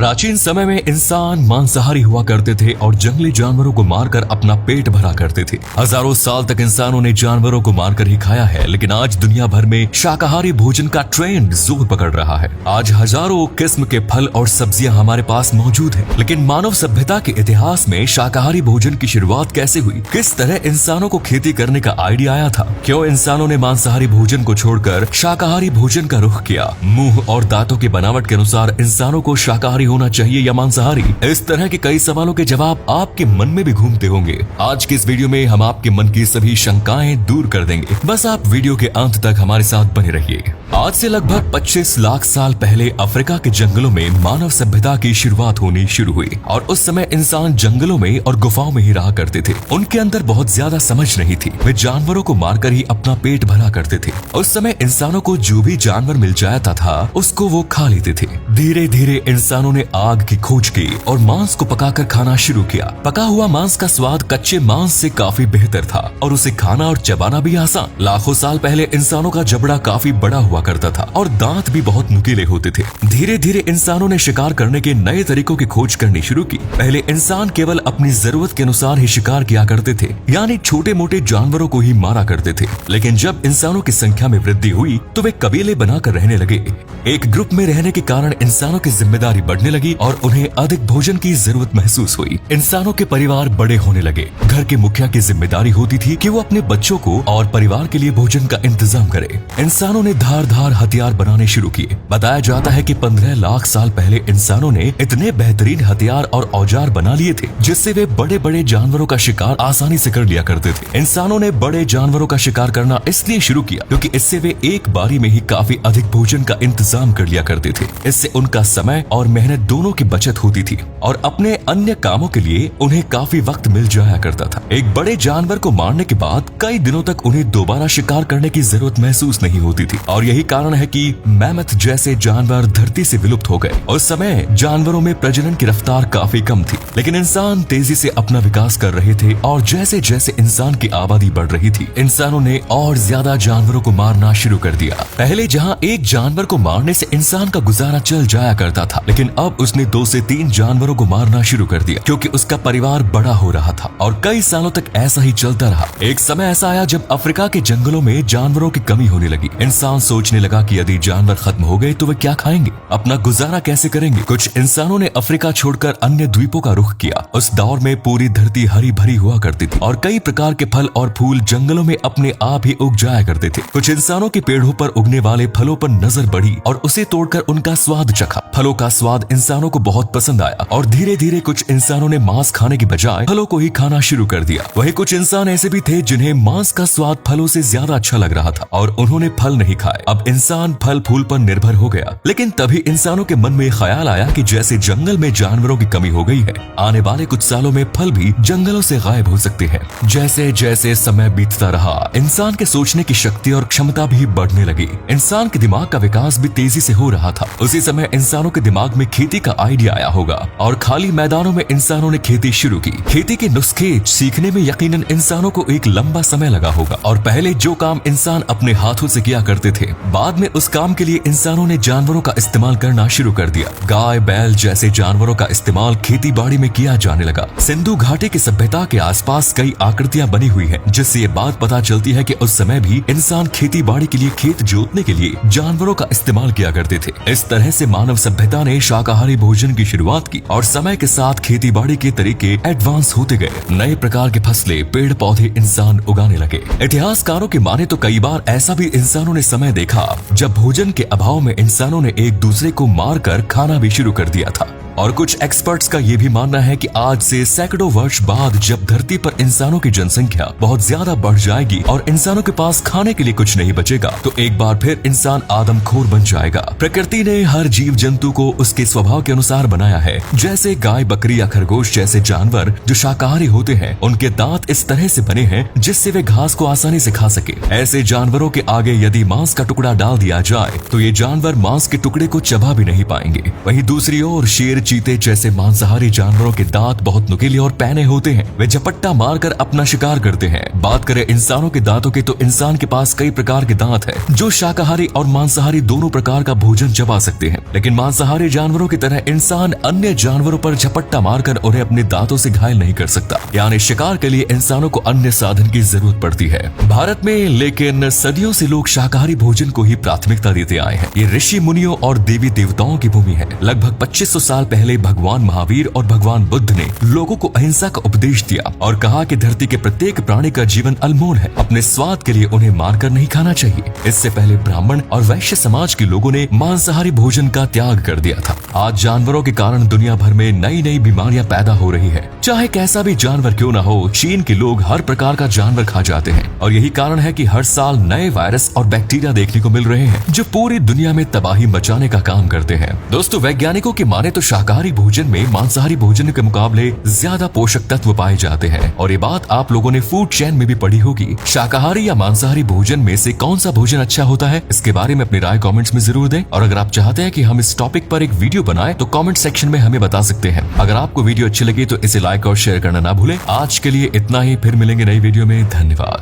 प्राचीन समय में इंसान मांसाहारी हुआ करते थे और जंगली जानवरों को मारकर अपना पेट भरा करते थे। हजारों साल तक इंसानों ने जानवरों को मारकर ही खाया है, लेकिन आज दुनिया भर में शाकाहारी भोजन का ट्रेंड जोर पकड़ रहा है। आज हजारों किस्म के फल और सब्जियां हमारे पास मौजूद हैं, लेकिन मानव सभ्यता के इतिहास में शाकाहारी भोजन की शुरुआत कैसे हुई? किस तरह इंसानों को खेती करने का आइडिया आया था? क्यों इंसानों ने मांसाहारी भोजन को छोड़कर शाकाहारी भोजन का रुख किया? मुंह और दांतों की बनावट के अनुसार इंसानों को शाकाहारी होना चाहिए या मांसाहारी? इस तरह के कई सवालों के जवाब आपके मन में भी घूमते होंगे। आज के इस वीडियो में हम आपके मन की सभी शंकाएं दूर कर देंगे। बस आप वीडियो के अंत तक हमारे साथ बने रहिए। आज से लगभग 25 लाख साल पहले अफ्रीका के जंगलों में मानव सभ्यता की शुरुआत होनी शुरू हुई और उस समय इंसान जंगलों में और गुफाओं में ही रहा करते थे। उनके अंदर बहुत ज्यादा समझ नहीं थी, वे जानवरों को मारकर ही अपना पेट भरा करते थे। उस समय इंसानों को जो भी जानवर मिल जाता था उसको वो खा लेते थे। धीरे धीरे इंसानों ने आग की खोज की और मांस को पकाकर खाना शुरू किया। पका हुआ मांस का स्वाद कच्चे मांस से काफी बेहतर था और उसे खाना और चबाना भी आसान। लाखों साल पहले इंसानों का जबड़ा काफी बड़ा हुआ करता था और दांत भी बहुत नुकीले होते थे। धीरे धीरे इंसानों ने शिकार करने के नए तरीकों की खोज करनी शुरू की। पहले इंसान केवल अपनी जरूरत के अनुसार ही शिकार किया करते थे, यानी छोटे मोटे जानवरों को ही मारा करते थे। लेकिन जब इंसानों की संख्या में वृद्धि हुई तो वे कबीले बनाकर रहने लगे। एक ग्रुप में रहने के कारण इंसानों की जिम्मेदारी बढ़ने लगी और उन्हें अधिक भोजन की जरूरत महसूस हुई। इंसानों के परिवार बड़े होने लगे। घर के मुखिया की जिम्मेदारी होती थी कि वो अपने बच्चों को और परिवार के लिए भोजन का इंतजाम करे। इंसानों ने धारदार हथियार बनाने शुरू किए। बताया जाता है कि 15 लाख साल पहले इंसानों ने इतने बेहतरीन हथियार और औजार बना लिए थे जिससे वे बड़े बड़े जानवरों का शिकार आसानी से कर लिया करते थे। इंसानों ने बड़े जानवरों का शिकार करना इसलिए शुरू किया क्योंकि इससे वे एक बारी में ही काफी अधिक भोजन का इंतजाम कर लिया करते थे। इससे उनका समय और मेहनत दोनों की बचत होती थी और अपने अन्य कामों के लिए उन्हें काफी वक्त मिल जाया करता था। एक बड़े जानवर को मारने के बाद कई दिनों तक उन्हें दोबारा शिकार करने की जरूरत महसूस नहीं होती थी और यही कारण है कि मैमथ जैसे जानवर धरती से विलुप्त हो गए। उस समय जानवरों में प्रजनन की रफ्तार काफी कम थी, लेकिन इंसान तेजी से अपना विकास कर रहे थे और जैसे जैसे इंसान की आबादी बढ़ रही थी, इंसानों ने और ज्यादा जानवरों को मारना शुरू कर दिया। पहले जहाँ एक जानवर को मारने से इंसान का गुजारा चल जाया करता था, लेकिन अब उसने 2 से 3 जानवरों को मारना शुरू कर दिया क्योंकि उसका परिवार बड़ा हो रहा था और कई सालों तक ऐसा ही चलता रहा। एक समय ऐसा आया जब अफ्रीका के जंगलों में जानवरों की कमी होने लगी। इंसान सोचने लगा कि यदि जानवर खत्म हो गए तो वे क्या खाएंगे, अपना गुजारा कैसे करेंगे। कुछ इंसानों ने अफ्रीका छोड़कर अन्य द्वीपों का रुख किया। उस दौर में पूरी धरती हरी भरी हुआ करती थी और कई प्रकार के फल और फूल जंगलों में अपने आप ही उग जाया करते थे। कुछ इंसानों के पेड़ों पर उगने वाले फलों पर नजर बढ़ी और उसे तोड़कर उनका स्वाद चखा। फलों का स्वाद इंसानों को बहुत पसंद आया और धीरे धीरे कुछ इंसानों ने मांस खाने की बजाय फलों को ही खाना शुरू कर दिया। वही कुछ इंसान ऐसे भी थे जिन्हें मांस का स्वाद फलों से ज्यादा अच्छा लग रहा था और उन्होंने फल नहीं खाए। अब इंसान फल फूल पर निर्भर हो गया। लेकिन तभी इंसानों के मन में ख्याल आया कि जैसे जंगल में जानवरों की कमी हो गई है, आने वाले कुछ सालों में फल भी जंगलों से गायब हो सकते हैं। जैसे जैसे समय बीतता रहा, इंसान के सोचने की शक्ति और क्षमता भी बढ़ने लगी। इंसान के दिमाग का विकास भी तेजी से हो रहा था। उसी समय इंसानों के दिमाग में खेती का आइडिया आया होगा और खाली मैदानों में इंसानों ने खेती शुरू की। खेती के नुस्खे सीखने में यकीनन इंसानों को एक लंबा समय लगा होगा और पहले जो काम इंसान अपने हाथों से किया करते थे, बाद में उस काम के लिए इंसानों ने जानवरों का इस्तेमाल करना शुरू कर दिया। गाय बैल जैसे जानवरों का इस्तेमाल खेती बाड़ी में किया जाने लगा। सिंधु घाटी की सभ्यता के आसपास कई आकृतियां बनी हुई हैं, जिससे ये बात पता चलती है कि उस समय भी इंसान खेती बाड़ी के लिए, खेत जोतने के लिए जानवरों का इस्तेमाल किया करते थे। इस तरह से मानव सभ्यता ने शाकाहारी भोजन की शुरुआत की और समय के साथ खेती बाड़ी के तरीके एडवांस होते गए। नए प्रकार के फसलें, पेड़ पौधे इंसान उगाने लगे। इतिहासकारों की माने तो कई बार ऐसा भी इंसानों ने समय देखा जब भोजन के अभाव में इंसानों ने एक दूसरे को मारकर खाना भी शुरू कर दिया था। और कुछ एक्सपर्ट्स का ये भी मानना है कि आज से सैकड़ों वर्ष बाद जब धरती पर इंसानों की जनसंख्या बहुत ज्यादा बढ़ जाएगी और इंसानों के पास खाने के लिए कुछ नहीं बचेगा, तो एक बार फिर इंसान आदमखोर बन जाएगा। प्रकृति ने हर जीव जंतु को उसके स्वभाव के अनुसार बनाया है। जैसे गाय, बकरी या खरगोश जैसे जानवर जो शाकाहारी होते हैं, उनके दांत इस तरह से बने हैं जिससे वे घास को आसानी से खा सके। ऐसे जानवरों के आगे यदि मांस का टुकड़ा डाल दिया जाए तो ये जानवर मांस के टुकड़े को चबा भी नहीं पाएंगे। वहीं दूसरी ओर शेर, चीते जैसे मांसाहारी जानवरों के दांत बहुत नुकीले और पैने होते हैं। वे झपट्टा मारकर अपना शिकार करते हैं। बात करें इंसानों के दांतों की तो इंसान के पास कई प्रकार के दांत हैं जो शाकाहारी और मांसाहारी दोनों प्रकार का भोजन चबा सकते हैं। लेकिन मांसाहारी जानवरों की तरह इंसान अन्य जानवरों पर झपट्टा मारकर उन्हें अपने दांतों से घायल नहीं कर सकता। यानी शिकार के लिए इंसानों को अन्य साधन की जरूरत पड़ती है। भारत में लेकिन सदियों से लोग शाकाहारी भोजन को ही प्राथमिकता देते आए हैं। ये ऋषि मुनियों और देवी देवताओं की भूमि है। लगभग 2500 साल पहले भगवान महावीर और भगवान बुद्ध ने लोगों को अहिंसा का उपदेश दिया और कहा कि धरती के प्रत्येक प्राणी का जीवन अनमोल है। अपने स्वाद के लिए उन्हें मारकर नहीं खाना चाहिए। इससे पहले ब्राह्मण और वैश्य समाज के लोगों ने मांसाहारी भोजन का त्याग कर दिया था। आज जानवरों के कारण दुनिया भर में नई नई बीमारियां पैदा हो रही है। चाहे कैसा भी जानवर क्यों ना हो, चीन के लोग हर प्रकार का जानवर खा जाते हैं और यही कारण है कि हर साल नए वायरस और बैक्टीरिया देखने को मिल रहे हैं जो पूरी दुनिया में तबाही मचाने का काम करते हैं। दोस्तों, वैज्ञानिकों की माने तो शाकाहारी भोजन में मांसाहारी भोजन के मुकाबले ज्यादा पोषक तत्व पाए जाते हैं और ये बात आप लोगों ने फूड चेन में भी पढ़ी होगी। शाकाहारी या मांसाहारी भोजन में से कौन सा भोजन अच्छा होता है, इसके बारे में अपनी राय कमेंट्स में जरूर दें। और अगर आप चाहते हैं कि हम इस टॉपिक पर एक वीडियो बनाएं तो कमेंट सेक्शन में हमें बता सकते हैं। अगर आपको वीडियो अच्छी लगी तो इसे लाइक और शेयर करना ना भूलें। आज के लिए इतना ही, फिर मिलेंगे नई वीडियो में। धन्यवाद।